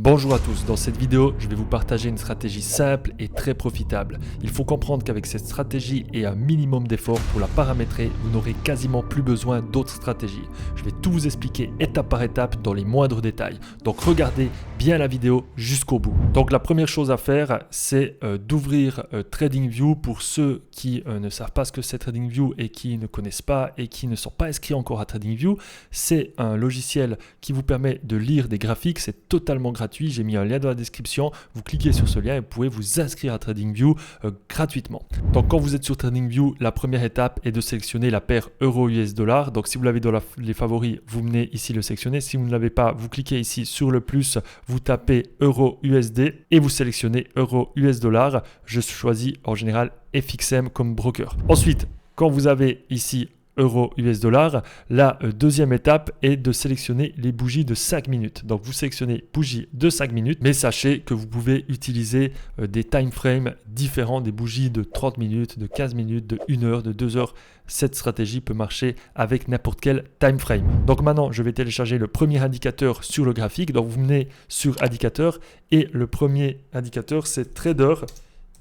Bonjour à tous, dans cette vidéo, je vais vous partager une stratégie simple et très profitable. Il faut comprendre qu'avec cette stratégie et un minimum d'effort pour la paramétrer, vous n'aurez quasiment plus besoin d'autres stratégies. Je vais tout vous expliquer étape par étape dans les moindres détails. Donc regardez bien la vidéo jusqu'au bout. Donc la première chose à faire, c'est d'ouvrir TradingView pour ceux qui ne savent pas ce que c'est TradingView et qui ne connaissent pas et qui ne sont pas inscrits encore à TradingView. C'est un logiciel qui vous permet de lire des graphiques, c'est totalement gratuit. J'ai mis un lien dans la description, vous cliquez sur ce lien et vous pouvez vous inscrire à TradingView gratuitement. Donc quand vous êtes sur TradingView, la première étape est de sélectionner la paire euro-US-dollar. Donc si vous l'avez dans les favoris, vous venez ici le sélectionner. Si vous ne l'avez pas, vous cliquez ici sur le plus, vous tapez euro-USD et vous sélectionnez euro-US-dollar. Je choisis en général FXM comme broker. Ensuite, quand vous avez ici euro US dollar, la deuxième étape est de sélectionner les bougies de 5 minutes. Donc vous sélectionnez bougies de 5 minutes, mais sachez que vous pouvez utiliser des time frames différents, des bougies de 30 minutes, de 15 minutes, de 1 heure, de 2 heures. Cette stratégie peut marcher avec n'importe quel time frame. Donc maintenant, je vais télécharger le premier indicateur sur le graphique. Donc vous venez sur indicateur et le premier indicateur, c'est Trader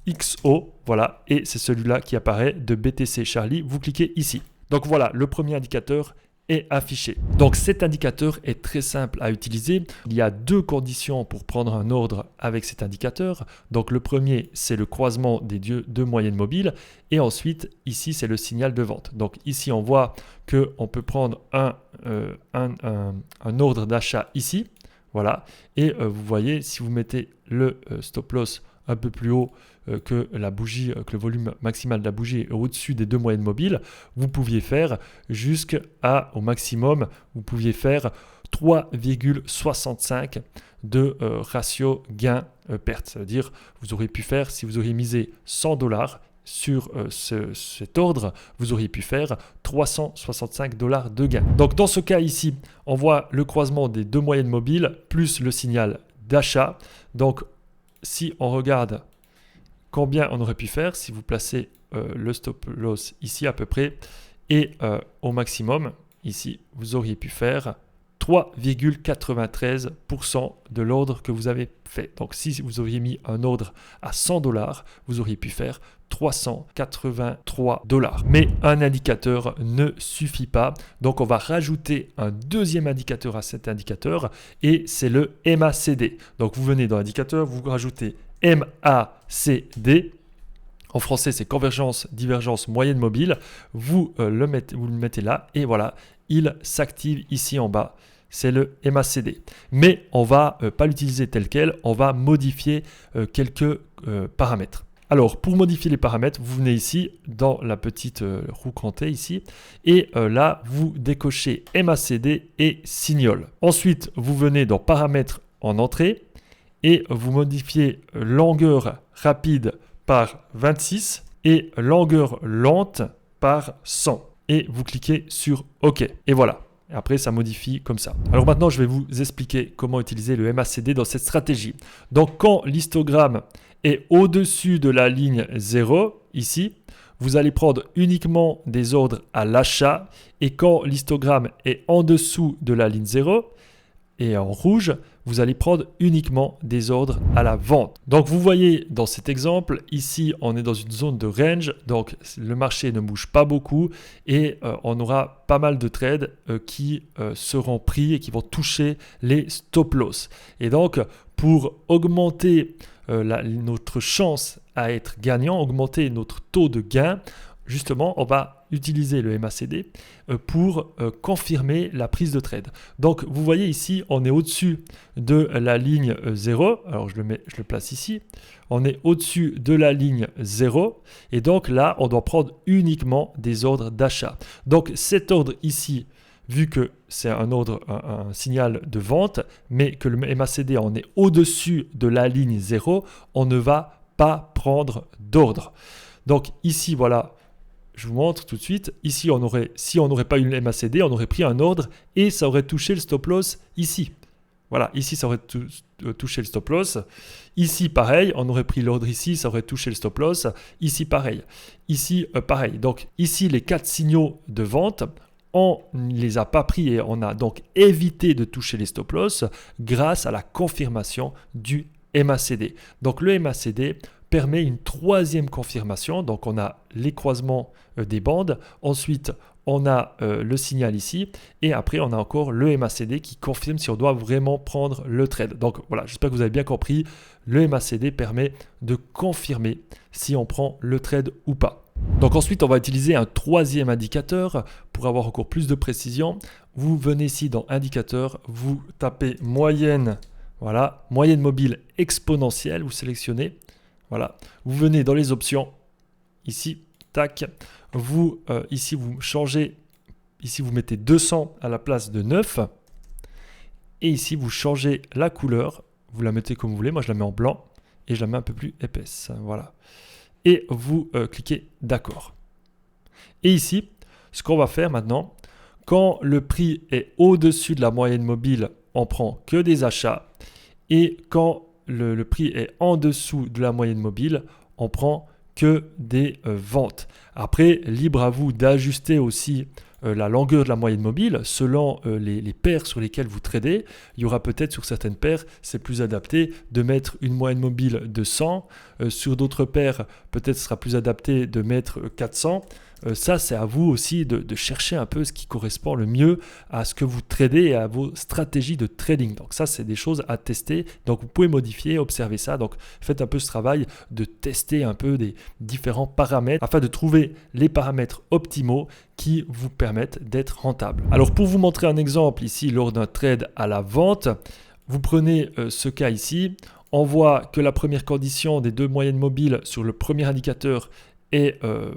XO. Voilà, et c'est celui-là qui apparaît de BTC Charlie. Vous cliquez ici. Donc voilà, le premier indicateur est affiché. Donc cet indicateur est très simple à utiliser. Il y a deux conditions pour prendre un ordre avec cet indicateur. Donc le premier, c'est le croisement des deux moyennes mobiles. Et ensuite, ici, c'est le signal de vente. Donc ici, on voit qu'on peut prendre un ordre d'achat ici. Voilà. Et vous voyez, si vous mettez le stop loss un peu plus haut que la bougie, que le volume maximal de la bougie est au-dessus des deux moyennes mobiles, vous pouviez faire jusqu'au maximum, vous pouviez faire 3,65 de ratio gain-perte. Ça veut dire vous auriez pu faire, si vous auriez misé $100 sur cet ordre, vous auriez pu faire $365 de gain. Donc dans ce cas ici, on voit le croisement des deux moyennes mobiles plus le signal d'achat. Donc si on regarde combien on aurait pu faire, si vous placez le stop loss ici à peu près, et au maximum, ici, vous auriez pu faire 3,93% de l'ordre que vous avez fait. Donc si vous auriez mis un ordre à $100, vous auriez pu faire $383. Mais un indicateur ne suffit pas. Donc on va rajouter un deuxième indicateur à cet indicateur et c'est le MACD. Donc vous venez dans l'indicateur, vous rajoutez MACD. En français, c'est convergence, divergence, moyenne mobile. Vous le mettez là et voilà, il s'active ici en bas. C'est le MACD. Mais on ne va pas l'utiliser tel quel, on va modifier quelques paramètres. Alors, pour modifier les paramètres, vous venez ici dans la petite roue crantée ici et là, vous décochez MACD et Signol. Ensuite, vous venez dans paramètres en entrée et vous modifiez longueur rapide par 26 et longueur lente par 100. Et vous cliquez sur OK. Et voilà. Et après, ça modifie comme ça. Alors maintenant, je vais vous expliquer comment utiliser le MACD dans cette stratégie. Donc, quand l'histogramme est au-dessus de la ligne 0, ici, vous allez prendre uniquement des ordres à l'achat. Et quand l'histogramme est en dessous de la ligne 0, et en rouge, vous allez prendre uniquement des ordres à la vente. Donc vous voyez dans cet exemple, ici on est dans une zone de range, donc le marché ne bouge pas beaucoup et on aura pas mal de trades qui seront pris et qui vont toucher les stop loss. Et donc pour augmenter notre chance à être gagnant, augmenter notre taux de gain, justement, on va utiliser le MACD pour confirmer la prise de trade. Donc, vous voyez ici, on est au-dessus de la ligne 0. Alors, je le place ici. On est au-dessus de la ligne 0. Et donc, là, on doit prendre uniquement des ordres d'achat. Donc, cet ordre ici, vu que c'est un ordre, un signal de vente, mais que le MACD, on est au-dessus de la ligne 0, on ne va pas prendre d'ordre. Donc, ici, voilà. Je vous montre tout de suite. Ici, si on n'aurait pas eu le MACD, on aurait pris un ordre et ça aurait touché le stop loss ici. Voilà, ici, ça aurait touché le stop loss. Ici, pareil, on aurait pris l'ordre ici, ça aurait touché le stop loss. Ici, pareil. Ici, pareil. Donc, ici, les 4 signaux de vente, on ne les a pas pris et on a donc évité de toucher les stop loss grâce à la confirmation du MACD. Donc le MACD permet une troisième confirmation. Donc on a les croisements des bandes, ensuite on a le signal ici et après on a encore le MACD qui confirme si on doit vraiment prendre le trade. Donc voilà, j'espère que vous avez bien compris, le MACD permet de confirmer si on prend le trade ou pas. Donc ensuite on va utiliser un troisième indicateur pour avoir encore plus de précision. Vous venez ici dans indicateur, vous tapez moyenne, voilà, moyenne mobile exponentielle, vous sélectionnez, voilà, vous venez dans les options, ici, tac, vous ici vous changez, ici vous mettez 200 à la place de 9 et ici vous changez la couleur, vous la mettez comme vous voulez, moi je la mets en blanc et je la mets un peu plus épaisse, voilà. Et vous cliquez d'accord. Et ici, ce qu'on va faire maintenant, quand le prix est au-dessus de la moyenne mobile, on prend que des achats. Et quand le prix est en dessous de la moyenne mobile, on prend que des ventes. Après, libre à vous d'ajuster aussi la longueur de la moyenne mobile selon les paires sur lesquelles vous tradez. Il y aura peut-être sur certaines paires, c'est plus adapté de mettre une moyenne mobile de 100. Sur d'autres paires, peut-être ce sera plus adapté de mettre 400. Ça, c'est à vous aussi de chercher un peu ce qui correspond le mieux à ce que vous tradez et à vos stratégies de trading. Donc ça, c'est des choses à tester. Donc vous pouvez modifier, observer ça. Donc faites un peu ce travail de tester un peu des différents paramètres afin de trouver les paramètres optimaux qui vous permettent d'être rentable. Alors pour vous montrer un exemple ici lors d'un trade à la vente, vous prenez ce cas ici. On voit que la première condition des deux moyennes mobiles sur le premier indicateur et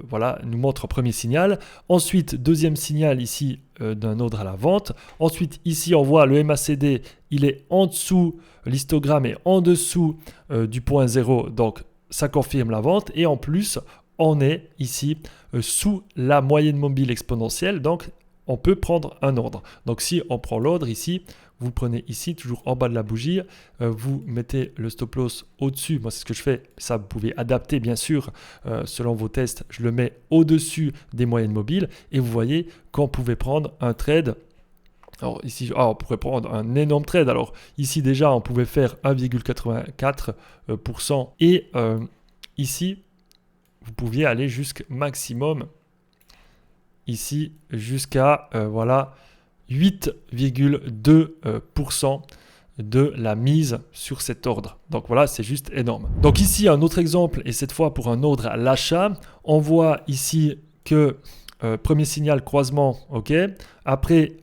voilà, nous montre un premier signal. Ensuite, deuxième signal ici d'un ordre à la vente. Ensuite, ici, on voit le MACD, il est en dessous, l'histogramme est en dessous du point 0, donc ça confirme la vente. Et en plus, on est ici sous la moyenne mobile exponentielle, donc on peut prendre un ordre. Donc si on prend l'ordre ici, vous prenez ici, toujours en bas de la bougie, vous mettez le stop loss au-dessus. Moi, c'est ce que je fais. Ça, vous pouvez adapter, bien sûr, selon vos tests. Je le mets au-dessus des moyennes mobiles. Et vous voyez qu'on pouvait prendre un trade. Alors ici, on pourrait prendre un énorme trade. Alors ici, déjà, on pouvait faire 1,84%. Et ici, vous pouviez aller jusqu'au maximum. Ici, jusqu'à, voilà, 8,2% de la mise sur cet ordre. Donc voilà, c'est juste énorme. Donc ici, un autre exemple, et cette fois pour un ordre à l'achat. On voit ici que premier signal croisement, ok. Après,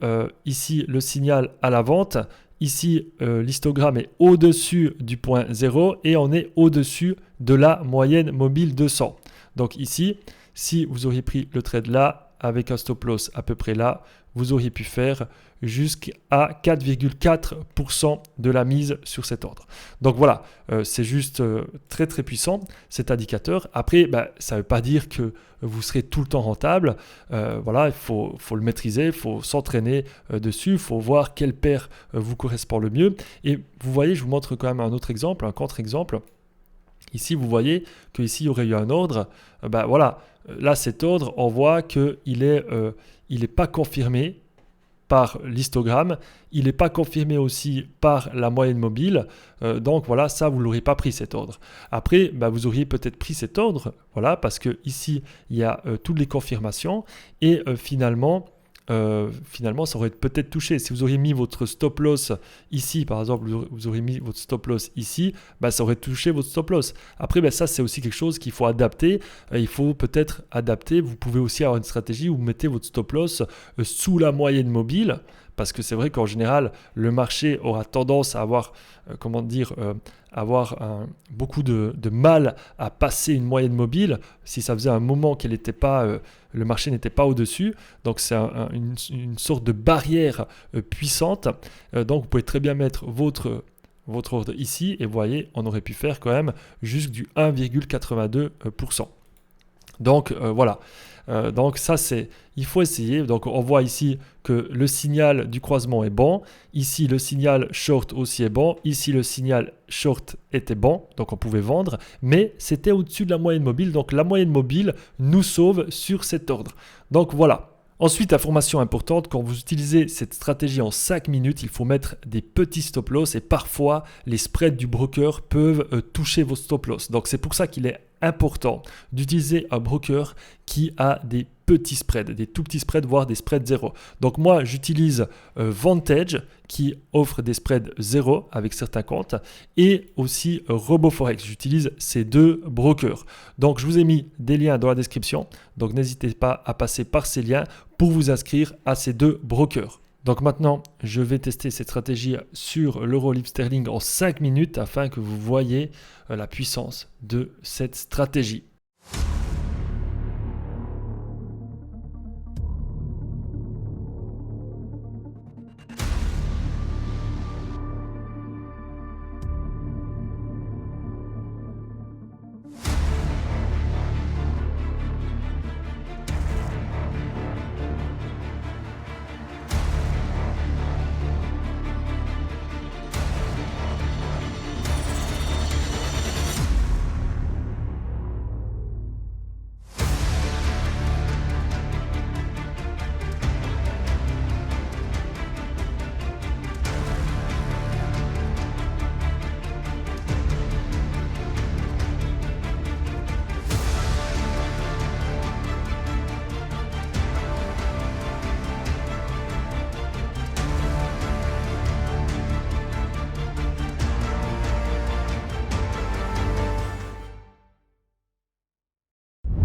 ici, le signal à la vente. Ici, l'histogramme est au-dessus du point 0 et on est au-dessus de la moyenne mobile 200. Donc ici, si vous auriez pris le trade là, avec un stop loss à peu près là, vous auriez pu faire jusqu'à 4,4% de la mise sur cet ordre. Donc voilà, c'est juste très très puissant cet indicateur. Après, ça ne veut pas dire que vous serez tout le temps rentable. Voilà, il faut le maîtriser, il faut s'entraîner dessus, il faut voir quelle paire vous correspond le mieux. Et vous voyez, je vous montre quand même un autre exemple, un contre-exemple. Ici, vous voyez qu'ici, il y aurait eu un ordre. Voilà, là, cet ordre, on voit qu'il n'est pas confirmé par l'histogramme. Il n'est pas confirmé aussi par la moyenne mobile. Donc, voilà, ça, vous ne l'aurez pas pris, cet ordre. Après, vous auriez peut-être pris cet ordre, voilà, parce qu'ici, il y a toutes les confirmations. Et finalement, ça aurait peut-être touché. Si vous auriez mis votre stop loss ici, par exemple, vous auriez mis votre stop loss ici, ça aurait touché votre stop loss. Après, ça, c'est aussi quelque chose qu'il faut adapter. Il faut peut-être adapter. Vous pouvez aussi avoir une stratégie où vous mettez votre stop loss sous la moyenne mobile. Parce que c'est vrai qu'en général, le marché aura tendance à avoir, beaucoup de mal à passer une moyenne mobile si ça faisait un moment qu'elle n'était pas, le marché n'était pas au-dessus. Donc c'est une sorte de barrière puissante. Donc vous pouvez très bien mettre votre ordre ici et vous voyez, on aurait pu faire quand même jusqu'à du 1,82%. Donc voilà. Donc ça il faut essayer. Donc on voit ici que le signal du croisement est bon. Ici le signal short aussi est bon. Ici le signal short était bon. Donc on pouvait vendre. Mais c'était au-dessus de la moyenne mobile. Donc la moyenne mobile nous sauve sur cet ordre. Donc voilà. Ensuite, information importante, quand vous utilisez cette stratégie en 5 minutes, il faut mettre des petits stop loss et parfois les spreads du broker peuvent toucher vos stop loss. Donc c'est pour ça qu'il est important d'utiliser un broker qui a des petits spreads, des tout petits spreads, voire des spreads zéro. Donc moi, j'utilise Vantage qui offre des spreads zéro avec certains comptes et aussi RoboForex. J'utilise ces deux brokers. Donc je vous ai mis des liens dans la description. Donc n'hésitez pas à passer par ces liens pour vous inscrire à ces deux brokers. Donc maintenant, je vais tester cette stratégie sur l'euro livre sterling en 5 minutes afin que vous voyez la puissance de cette stratégie.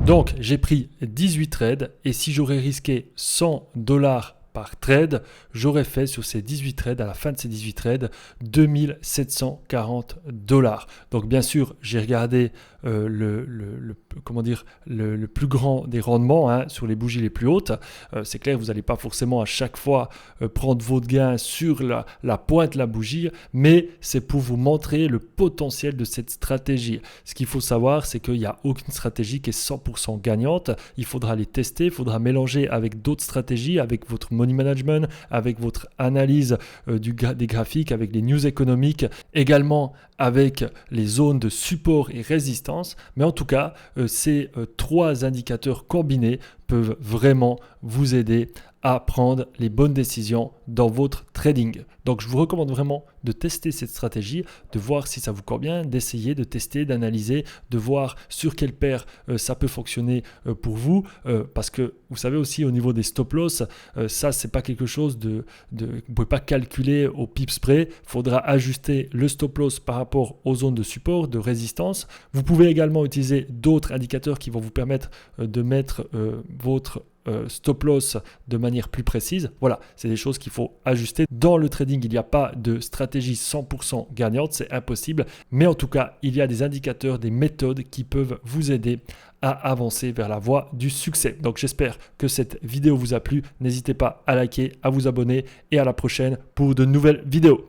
Donc, j'ai pris 18 trades et si j'aurais risqué 100 $ par trade, j'aurais fait sur ces 18 trades, à la fin de ces 18 trades, 2740 $. Donc bien sûr, j'ai regardé le plus grand des rendements sur les bougies les plus hautes. C'est clair, vous n'allez pas forcément à chaque fois prendre votre gain sur la pointe de la bougie, mais c'est pour vous montrer le potentiel de cette stratégie. Ce qu'il faut savoir, c'est qu'il n'y a aucune stratégie qui est 100% gagnante. Il faudra les tester, il faudra mélanger avec d'autres stratégies, avec votre money management, avec votre analyse des graphiques, avec les news économiques, également avec les zones de support et résistance. Mais en tout cas, ces trois indicateurs combinés peuvent vraiment vous aider à prendre les bonnes décisions dans votre trading. Donc je vous recommande vraiment de tester cette stratégie, de voir si ça vous convient, d'essayer, de tester, d'analyser, de voir sur quelle paire ça peut fonctionner pour vous, parce que vous savez aussi au niveau des stop loss, ça c'est pas quelque chose vous ne pouvez pas calculer au pips près, il faudra ajuster le stop loss par rapport aux zones de support, de résistance. Vous pouvez également utiliser d'autres indicateurs qui vont vous permettre de mettre votre stop loss de manière plus précise. Voilà, c'est des choses qu'il faut ajuster. Dans le trading, il n'y a pas de stratégie 100% gagnante, c'est impossible. Mais en tout cas, il y a des indicateurs, des méthodes qui peuvent vous aider à avancer vers la voie du succès. Donc j'espère que cette vidéo vous a plu. N'hésitez pas à liker, à vous abonner et à la prochaine pour de nouvelles vidéos.